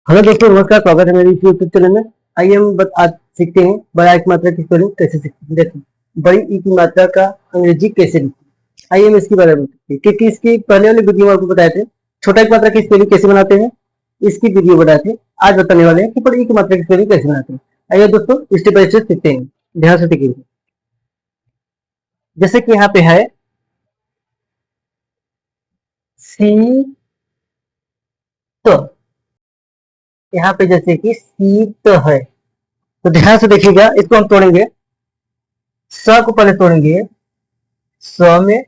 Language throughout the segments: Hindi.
हेलो दोस्तों, नमस्कार। स्वागत है मेरे इस यूट्यूब चैनल में। आइए हम आज सीखते हैं बड़ा एक मात्रा की स्पेलिंग कैसे सीखते हैं। देखिए, बड़ी ई की मात्रा का अंग्रेजी कैसे लिखते हैं। आइए हम इसके बारे में सीखते हैं, क्योंकि इसकी पहले वाली वीडियो में आपको बताए थे छोटा एक मात्रा की स्पेलिंग कैसे बनाते हैं, इसकी वीडियो बनाए थे। आज बताने वाले हैं कि बड़ी ई की मात्रा की स्पेलिंग कैसे बनाते हैं। आइए दोस्तों, स्टेप बाय स्टेप सीखते हैं, ध्यान से देखिए। जैसे कि यहाँ पे है सी, तो यहाँ पे जैसे कि शीत है, तो ध्यान से देखिएगा। इसको हम तोड़ेंगे, स को पहले तोड़ेंगे स में,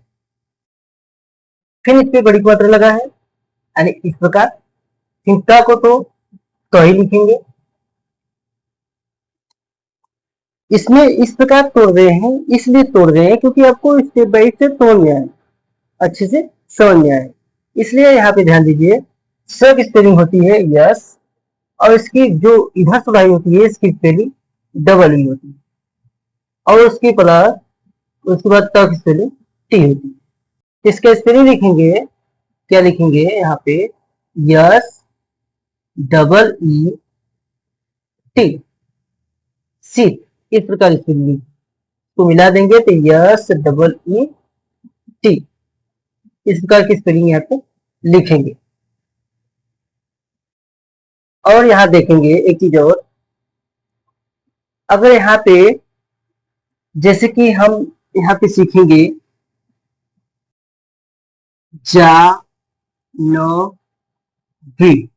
फिर इस पे बड़ी मात्रा लगा है यानी इस प्रकार। फिर क को तो ही लिखेंगे। इसमें इस प्रकार तोड़ रहे हैं, इसलिए तोड़ रहे हैं क्योंकि आपको स्टेप बाय स्टेप समझ में आए, अच्छे से समझ में आए। इसलिए यहाँ पे ध्यान दीजिए, स की स्पेलिंग होती है यस, और इसकी जो इधर सुधाई होती है इसकी स्पेलिंग डबल ई होती है, और उसके प्लस उसके बाद त की स्पेलिंग टी होती है। इसका स्पेलिंग लिखेंगे, क्या लिखेंगे यहाँ पे, yes double E T, seat. इस प्रकार स्पेलिंग को मिला देंगे तो यस डबल ई टी, इस प्रकार की स्पेलिंग यहाँ पे लिखेंगे। और यहाँ देखेंगे एक चीज और, अगर यहाँ पे जैसे कि हम यहाँ पे सीखेंगे जा न भी,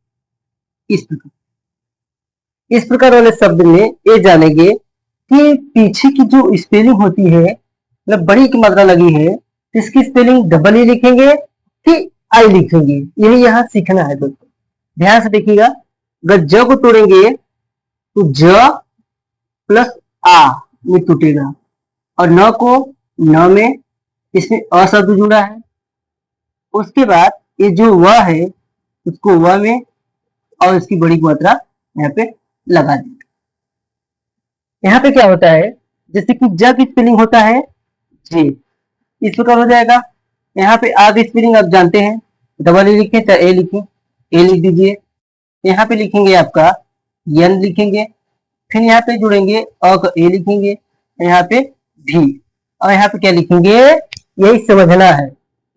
इस प्रकार वाले शब्द में ये जानेंगे कि पीछे की जो स्पेलिंग होती है, मतलब बड़ी की मात्रा लगी है, इसकी स्पेलिंग डबल ही लिखेंगे कि आई लिखेंगे, यही यहाँ सीखना है दोस्तों। ध्यान से देखिएगा, अगर ज को तोड़ेंगे तो ज प्लस आ में टूटेगा, और न को न में, इसमें अ शब्द जुड़ा है। उसके बाद ये जो व है उसको व में, और इसकी बड़ी मात्रा यहाँ पे लगा देंगे। यहाँ पे क्या होता है, जैसे कि ज की स्पेलिंग होता है जी, इस प्रकार हो जाएगा। यहाँ पे आ की स्पेलिंग आप जानते हैं, डबल ए लिखे चाहे ए लिखे, ए लिख दीजिए। यहाँ पे लिखेंगे आपका यन लिखेंगे, फिर यहाँ पे जुड़ेंगे अ का ए लिखेंगे, यहाँ पे भी, और यहाँ पे क्या लिखेंगे, यही समझना है।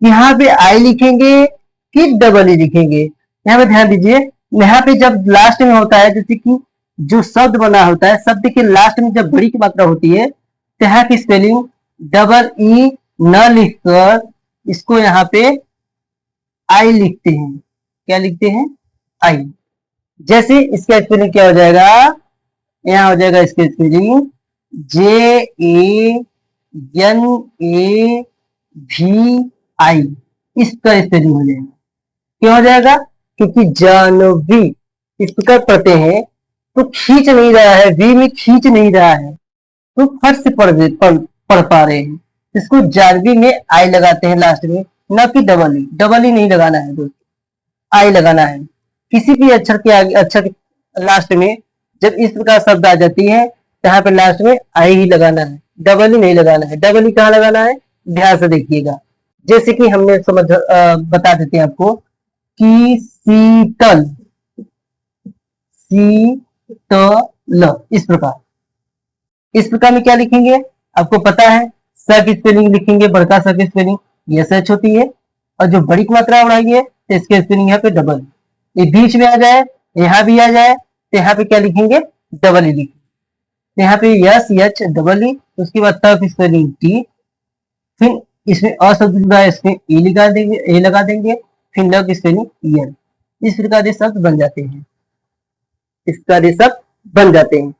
यहाँ पे आई लिखेंगे कि डबल ई लिखेंगे। यहाँ पे ध्यान दीजिए, यहाँ पे जब लास्ट में होता है, जैसे कि जो शब्द बना होता है, शब्द के लास्ट में जब बड़ी की मात्रा होती है तो यहाँ की स्पेलिंग डबल ई न लिखकर इसको यहाँ पे आई लिखते हैं। क्या लिखते हैं, आई। जैसे इसका स्पेलिंग क्या हो जाएगा, यहाँ हो जाएगा इसका spelling J A N A भी आई, इसका स्पेलिंग हो जाएगा। क्यों हो जाएगा, क्योंकि जानवी इस प्रकार पढ़ते हैं तो खींच नहीं रहा है, वी में खींच नहीं रहा है, तो फट से पढ़ पा रहे हैं। इसको जानवी में आई लगाते हैं लास्ट में, न कि डबल ई। डबल ई नहीं लगाना है दोस्तों, आई लगाना है। किसी भी अक्षर के आगे, अक्षर लास्ट में जब इस प्रकार शब्द आ जाती है तो यहाँ पे लास्ट में आई ही लगाना है, डबल ई नहीं लगाना है। डबल ई कहाँ लगाना है, ध्यान से देखिएगा। जैसे कि हमने बता देते हैं आपको कि शीतल, शीतल, इस प्रकार में क्या लिखेंगे, आपको पता है। स की स्पेलिंग लिखेंगे, बड़का स की स्पेलिंग यस एच होती है, और जो बड़ी मात्रा बढ़ाएंगे तो इसके स्पेलिंग यहाँ पे डबल, ये बीच में आ जाए, यहाँ भी आ जाए तो यहाँ पे क्या लिखेंगे, डबल ई लिखेंगे। यहाँ पे यस एच डबल ई, उसके बाद त की स्पेलिंग टी, फिर इसमें अ शब्द जुड़ा है, इसमें ए लगा देंगे, ए लगा देंगे, फिर ल की स्पेलिंग एन। इस प्रकार ये शब्द बन जाते हैं, इस प्रकार ये शब्द बन जाते हैं।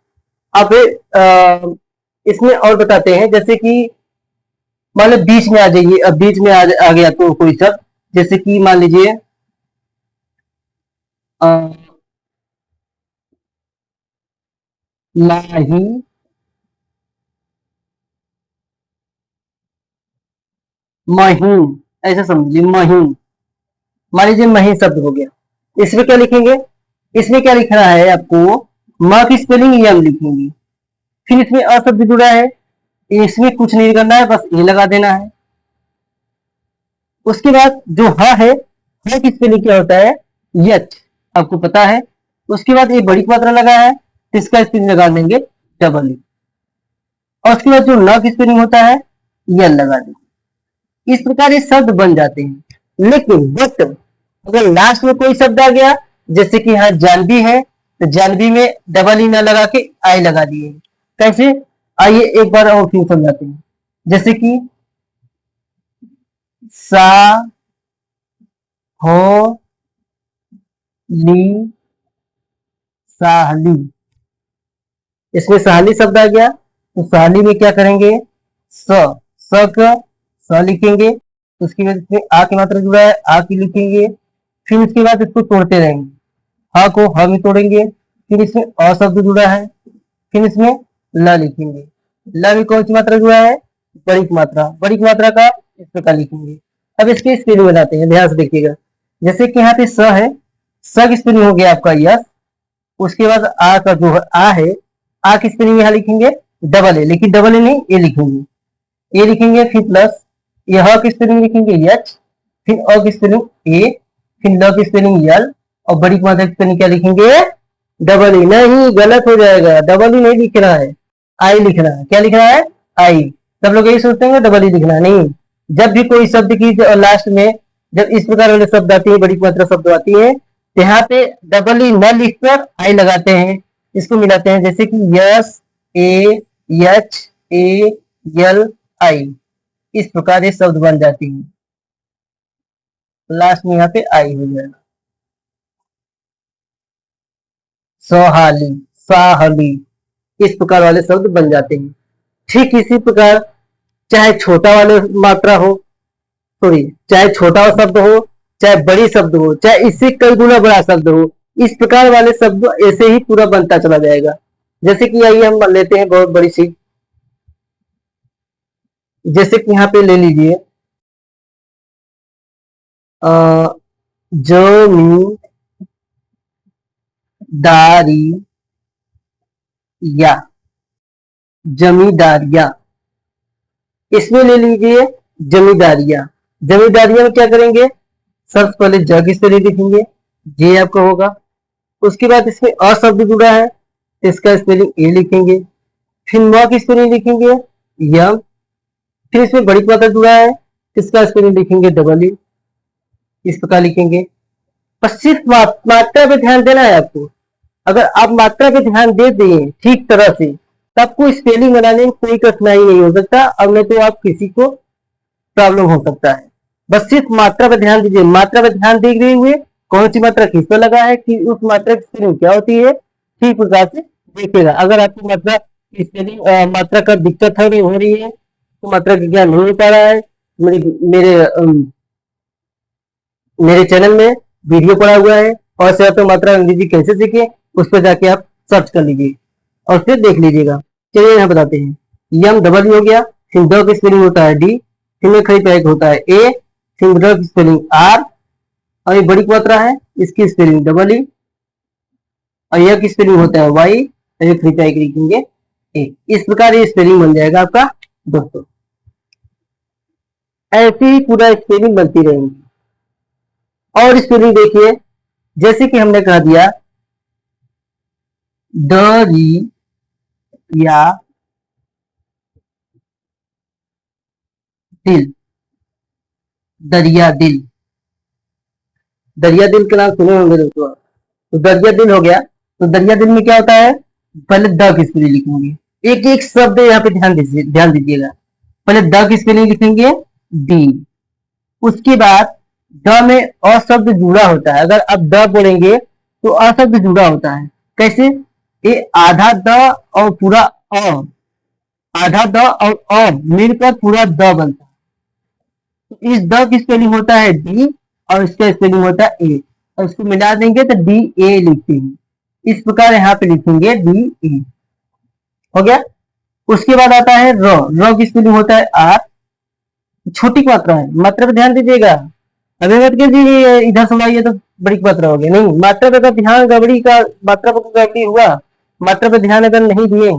अब इसमें और बताते हैं, जैसे कि मान लो बीच में आ जाइए, अब बीच में आ गया तो कोई शब्द, जैसे कि मान लीजिए लाही, महीन, ऐसा समझिए महीन। मान लीजिए महीन शब्द हो गया, इसमें क्या लिखेंगे, इसमें क्या लिखना है आपको, म की स्पेलिंग यम लिखेंगे, फिर इसमें अ शब्द जुड़ा है, इसमें कुछ नहीं करना है, बस ए लगा देना है। उसके बाद जो ह है, ह की स्पेलिंग क्या होता है, यच, आपको पता है। उसके बाद ये बड़ी मात्रा लगा है तो इसका स्पेलिंग लगा देंगे डबल ई, और उसके बाद जो न की स्पेलिंग होता है यल लगा देंगे। इस प्रकार ये शब्द बन जाते हैं। लेकिन बट अगर लास्ट में कोई शब्द आ गया, जैसे कि यहाँ जानवी है तो जानवी में डबल ई न लगा के आई लगा दिए। कैसे, आइए एक बार और फिर समझाते हैं। जैसे कि सा हो ली साहली, इसमें साहली शब्द आ गया तो साहली में क्या करेंगे, स का स लिखेंगे, उसके बाद इसमें आ की मात्रा जुड़ा है आ की लिखेंगे, फिर उसके बाद इसको तोड़ते रहेंगे, हा को ह में तोड़ेंगे, फिर इसमें अ शब्द जुड़ा है, फिर इसमें ल लिखेंगे, ल में कौन सी मात्रा जुड़ा है, बड़ी मात्रा, बड़ी मात्रा का इस प्रकार लिखेंगे। अब इसके स्पेलिंग बनाते हैं, ध्यान से देखिएगा। जैसे कि यहाँ पे स है, स की स्पेलिंग हो गया आपका यस, उसके बाद आ का जो आ है, आ की स्पेलिंग यहाँ लिखेंगे डबल ए, लेकिन डबल ए नहीं ए लिखेंगे, ए लिखेंगे, फिर प्लस यह की स्पेलिंग लिखेंगे एच, फिर अ की स्पेलिंग ए, फिर ल की स्पेलिंग यल, और बड़ी मात्रा की स्पेलिंग क्या लिखेंगे, डबल ई। नहीं, गलत हो जाएगा, डबल ई नहीं लिख रहा है, आई लिख रहा है। क्या लिख रहा है, आई। सब लोग यही सोचते हैं डबल ई लिखना है, नहीं। जब भी कोई शब्द की लास्ट में जब इस प्रकार वाले शब्द आती है, बड़ी मात्रा शब्द आती है, तो यहाँ पे डबल ई न लिखकर आई लगाते हैं, इसको मिलाते हैं। जैसे कि यस ए एच ए यल आई, इस प्रकार ये शब्द बन जाती है, लास्ट में यहाँ पे आई हो जाएगा। सोहाली, साहली, इस प्रकार वाले शब्द बन जाते हैं। ठीक इसी प्रकार चाहे छोटा वाले मात्रा हो, सॉरी, चाहे छोटा शब्द हो, चाहे बड़ी शब्द हो, चाहे इससे कई गुना बड़ा शब्द हो, इस प्रकार वाले शब्द ऐसे ही पूरा बनता चला जाएगा। जैसे कि आइए हम लेते हैं बहुत बड़ी चीज, जैसे कि यहाँ पे ले लीजिए जमींदारिया, जमींदारिया, इसमें ले लीजिए जमींदारिया। जमींदारिया में क्या करेंगे, सबसे पहले ज की स्पेलिंग लिखेंगे, जे आपका होगा, उसके बाद इसमें अ शब्द जुड़ा है तो इसका स्पेलिंग ए लिखेंगे, फिर म की स्पेलिंग लिखेंगे यम, फिर इसमें बड़ी मात्रा जुड़ा है इसका स्पेलिंग लिखेंगे डबल ई, इस प्रकार लिखेंगे। बस सिर्फ मात्रा पे ध्यान देना है आपको। अगर आप मात्रा पे ध्यान दे दिए ठीक तरह से, तब आपको स्पेलिंग बनाने में कोई कठिनाई नहीं हो सकता, और नहीं तो आप किसी को प्रॉब्लम हो सकता है। बस सिर्फ मात्रा पर ध्यान दीजिए, मात्रा पर ध्यान देते हुए कौन सी मात्रा किस पर लगा है, कि उस मात्रा की स्पेलिंग क्या होती है, ठीक प्रकार से देखिएगा। अगर आपको मात्रा की स्पेलिंग मात्रा का दिक्कत हो रही है, तो मात्रा का ज्ञान नहीं हो पा रहा है, मेरे चैनल में वीडियो पड़ा हुआ है, और से तो मात्रा अंग्रेजी कैसे सीखे, उस पर जाके आप सर्च कर लीजिए और फिर देख लीजिएगा। चलिए यहाँ बताते हैं। यम डबल हो गया, फिर द की स्पेलिंग होता है डी, फिर में खड़ी पैक होता है ए, फिर ड की स्पेलिंग आर, और ये बड़ी मात्रा है इसकी स्पेलिंग डबल ई, और यह की स्पेलिंग होता है वाई, और ये खड़ी पैक लिखेंगे ए। इस प्रकार ये स्पेलिंग बन जाएगा आपका दोस्तों। ऐसी ही पूरा स्पेलिंग बनती रहेंगी। और स्पेलिंग देखिए, जैसे कि हमने कह दिया दरिया दिल, दरिया दिल, दरिया दिल के नाम सुने होंगे दोस्तों। तो दरिया दिल हो गया, तो दरिया दिल में क्या होता है, पहले द की स्पेलिंग लिखेंगे, एक एक शब्द यहाँ पे ध्यान दीजिएगा। पहले द की स्पेलिंग लिखेंगे डी, उसके बाद द में अ शब्द जुड़ा होता है, अगर आप द बोलेंगे तो अ शब्द जुड़ा होता है। कैसे, ये आधा द और पूरा अ, आधा द और अ मिलकर पूरा द बनता है। तो इस द की स्पेलिंग होता है डी, और इसका स्पेलिंग होता है ए, और इसको मिला देंगे तो डी ए लिखते हैं। इस प्रकार यहाँ पे लिखेंगे डी ए, हो गया। उसके बाद आता है र, र की स्पेलिंग होता है आर, छोटी मात्रा है, मात्रा पे ध्यान दीजिएगा। अभी मत कीजिए इधर सुनाइए तो बड़ी मात्रा हो गई, नहीं, मात्रा पे अगर ध्यान गड़बड़ी का, मात्रा पर गड़बड़ी हुआ, मात्रा पे ध्यान अगर नहीं दिए,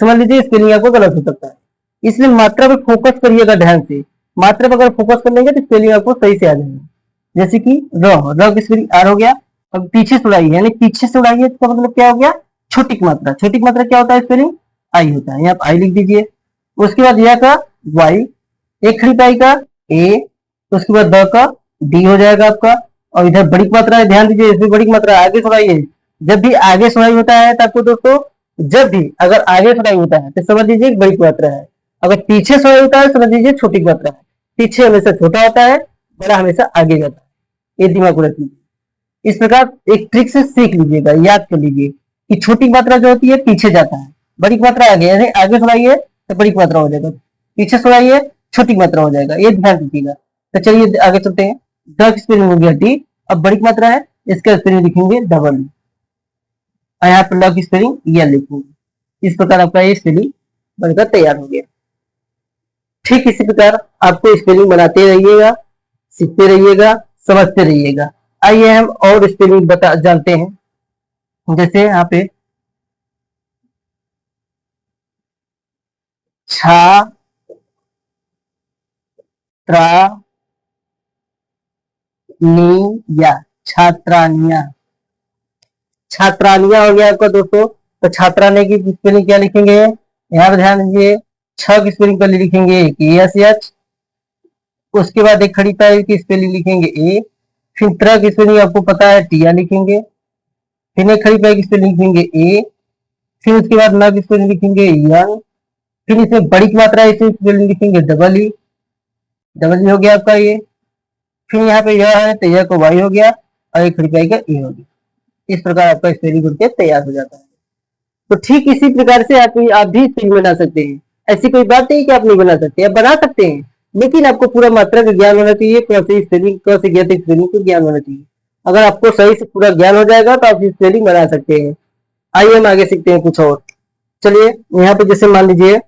समझ लीजिए स्पेलिंग आपको गलत हो सकता है। इसलिए मात्रा पे फोकस करिएगा ध्यान से, मात्रा पर अगर फोकस कर लेंगे तो स्पेलिंग आपको सही से आ जाएगा। जैसे कि र, र की स्पेलिंग आर हो गया, अब पीछे से उड़ाई यानी पीछे से उड़ाई है, इसका मतलब क्या हो गया, छोटी की मात्रा। छोटी की मात्रा क्या होता है स्पेलिंग, आई होता है, यहाँ आप आई लिख दीजिए। उसके बाद यह का वाई, एक खड़ी पाई का ए, उसके बाद द का डी हो जाएगा आपका। और इधर बड़ी की मात्रा है, ध्यान दीजिए इसमें बड़ी की मात्रा आगे सुनाई है। जब भी आगे सुनाई होता है तो आपको दोस्तों, जब भी अगर आगे सुनाई होता है तो समझ लीजिए बड़ी की मात्रा है, अगर पीछे सुनाई होता है समझ लीजिए छोटी की मात्रा है। पीछे हमेशा छोटा होता है, बड़ा हमेशा आगे जाता है, ये दिमाग में रख लीजिए। इस प्रकार एक ट्रिक से सीख लीजिएगा, याद कर लीजिए कि छोटी मात्रा जो होती है पीछे जाता है, बड़ी मात्रा आगे, यानी आगे सुनाइए तो बड़ी मात्रा हो जाएगा, पीछे सुनाइए छोटी मात्रा हो जाएगा, ये ध्यान दीजिएगा। तो चलिए आगे चलते हैं। द की स्पेलिंग हो गया डी, अब बड़ी मात्रा है, इसका स्पेलिंग लिखेंगे डबल, और यहाँ पर ल की स्पेलिंग या लिखेंगे। इस प्रकार आपका ये स्पेलिंग बनकर तैयार हो गया। ठीक इसी प्रकार आपको स्पेलिंग बनाते रहिएगा, सीखते रहिएगा, समझते रहिएगा। आइए हम और स्पेलिंग बता जानते हैं। जैसे यहाँ पे छा त्रा नी या, छात्रानिया, छात्रानिया हो गया आपका दोस्तों। तो छात्राने की स्पेलिंग क्या लिखेंगे, यहाँ पर ध्यान दीजिए, छ की स्पेलिंग पहले लिखेंगे एस एच, उसके बाद एक खड़ी पैर की स्पेलिंग लिखेंगे ए, फिर त्र की स्पेलिंग आपको पता है टिया लिखेंगे, फिर एक खड़ी पैर की स्पेलिंग लिखेंगे ए, फिर उसके बाद न की स्पेलिंग लिखेंगे यंग, फिर इसमें बड़ी की मात्रा है, इसमें स्पेलिंग लिखेंगे डबल ई, डबल ई हो गया आपका ये। फिर यहाँ पे यह है तो यह को वाई हो गया, और एक खड़ी पैर का ए हो गया। इस प्रकार आपका स्पेलिंग बनके तैयार हो जाता है। तो ठीक इसी प्रकार से आप भी स्पेलिंग बना सकते हैं। ऐसी कोई बात नहीं कि आप नहीं बना सकते, आप बना सकते हैं, लेकिन आपको पूरा मात्रा का ज्ञान होना चाहिए, कैसे स्पेलिंग कैसे ज्ञात स्पेलिंग का ज्ञान होना चाहिए। अगर आपको सही से पूरा ज्ञान हो जाएगा तो आप स्पेलिंग बना सकते हैं। आइए हम आगे सीखते हैं कुछ और। चलिए यहाँ पे जैसे मान लीजिए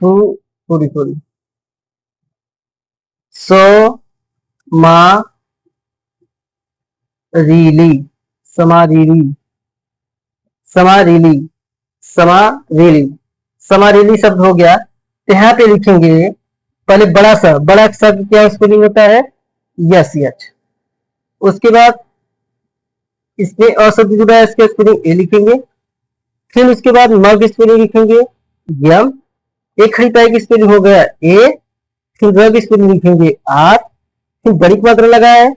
सॉरी सॉरी सो मा रीली, समारीली, समारीली, समारीली, समारीली शब्द हो गया। तो यहाँ पे लिखेंगे पहले बड़ा शब्द क्या स्पेलिंग होता है, यस एच। उसके बाद इसमें अ शब्द जुड़ा है, इसका स्पेलिंग ए लिखेंगे। फिर उसके बाद म की स्पेलिंग लिखेंगे यम, एक खड़ी पाई की स्पेलिंग हो गया ए, फिर र की स्पेलिंग लिखेंगे आर, फिर बड़ी मात्रा लगा है,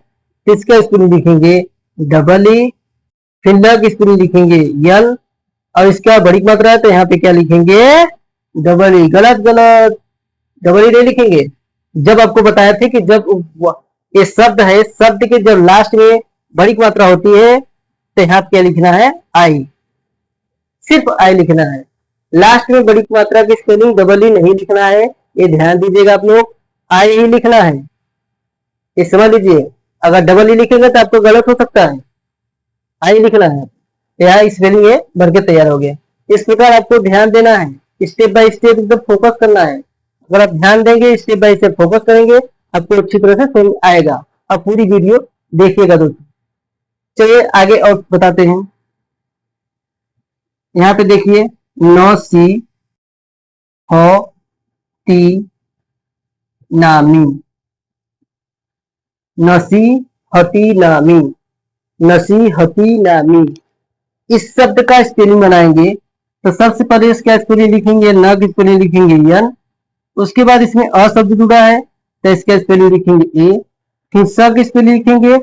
इसका स्पेलिंग लिखेंगे डबल ई, फिर ल की स्पेलिंग लिखेंगे यल, और इसका बड़ी मात्रा है तो यहाँ पे क्या लिखेंगे डबल ई। गलत गलत, डबल ई नहीं लिखेंगे। जब आपको बताया थे कि जब ये शब्द है, शब्द के जब लास्ट में बड़ी मात्रा होती है तो यहाँ क्या लिखना है, आई, सिर्फ आई लिखना है। लास्ट में बड़ी मात्रा की स्पेलिंग डबल ई नहीं लिखना है, ये ध्यान दीजिएगा आप लोग, आई ही लिखना है, ये समझ लीजिए। अगर डबल ई लिखेंगे तो आपको गलत हो सकता है, आई लिखना है। यहाँ स्पेलिंग ये बनके तैयार हो गया। इस प्रकार आपको ध्यान देना है, स्टेप बाय स्टेप एकदम फोकस करना है। अगर आप ध्यान देंगे, स्टेप बाय स्टेप फोकस करेंगे, आपको अच्छी तरह से समझ आएगा। आप पूरी वीडियो देखिएगा दोस्तों। चलिए आगे और बताते हैं। यहाँ पे देखिए नो सी हो ती नामी, नसी हती नामी, नसी हती नामी। इस शब्द का स्पेलिंग बनाएंगे तो सबसे पहले इसका स्पेलिंग लिखेंगे, न की स्पेलिंग लिखेंगे यन, उसके बाद इसमें अ शब्द जुड़ा है तो इसका स्पेलिंग लिखेंगे ए, फिर स की स्पेलिंग लिखेंगे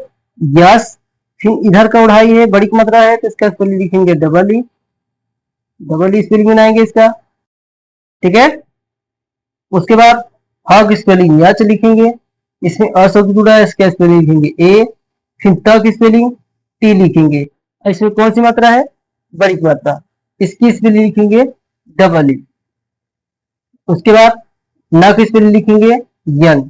यस, फिर इधर का उड़ाई है, बड़ी मात्रा है तो इसका स्पेलिंग लिखेंगे double E, double E spelling बनाएंगे इसका, ठीक है। उसके बाद ह की स्पेलिंग यच लिखेंगे, इसमें अ शब्द जुड़ा है, इसका स्पेलिंग लिखेंगे ए, फिर त की स्पेलिंग टी लिखेंगे, इसमें कौन सी मात्रा है, बड़ी मात्रा, इसकी स्पेलिंग लिखेंगे डबल ई। उसके बाद न की स्पेलिंग लिखेंगे यन,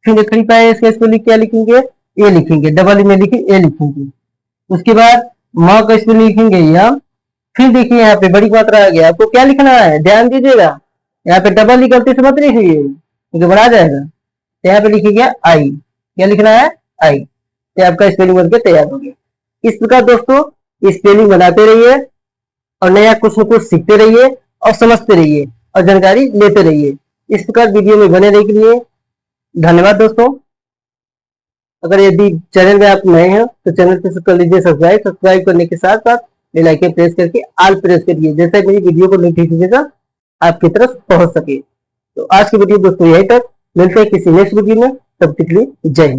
फिर खड़ी पाए इसका स्पेलिंग क्या लिखेंगे, ए लिखेंगे, डबल ई में लिखे ए लिखेंगे। उसके बाद म का स्पेलिंग लिखेंगे यम, फिर देखिए यहाँ पे बड़ी मात्रा आ गया, आपको क्या लिखना है, ध्यान दीजिएगा। यहाँ पे डबल ई गलती से मत लिखिए क्योंकि बड़ा जाएगा। तो यहाँ पे लिखिएगा आई, क्या लिखना है, आई। तो आपका स्पेलिंग बनके तैयार हो गया। इस प्रकार दोस्तों स्पेलिंग बनाते रहिए और नया कुछ न कुछ सीखते रहिए और समझते रहिए और जानकारी लेते रहिए। इस प्रकार वीडियो में बने रहने के लिए धन्यवाद दोस्तों। अगर यदि चैनल में आप नए हैं तो चैनल को कर लीजिए सब्सक्राइब। सब्सक्राइब करने के साथ साथ बेल आइकन प्रेस करके ऑल प्रेस करिए, जैसे मेरी वीडियो को नोटिफिकेशन आपकी तरफ पहुंच सके। तो आज की वीडियो दोस्तों यहीं तक, मिलते हैं किसी नेक्स्ट वीडियो में, तब तक के लिए जय हिंद।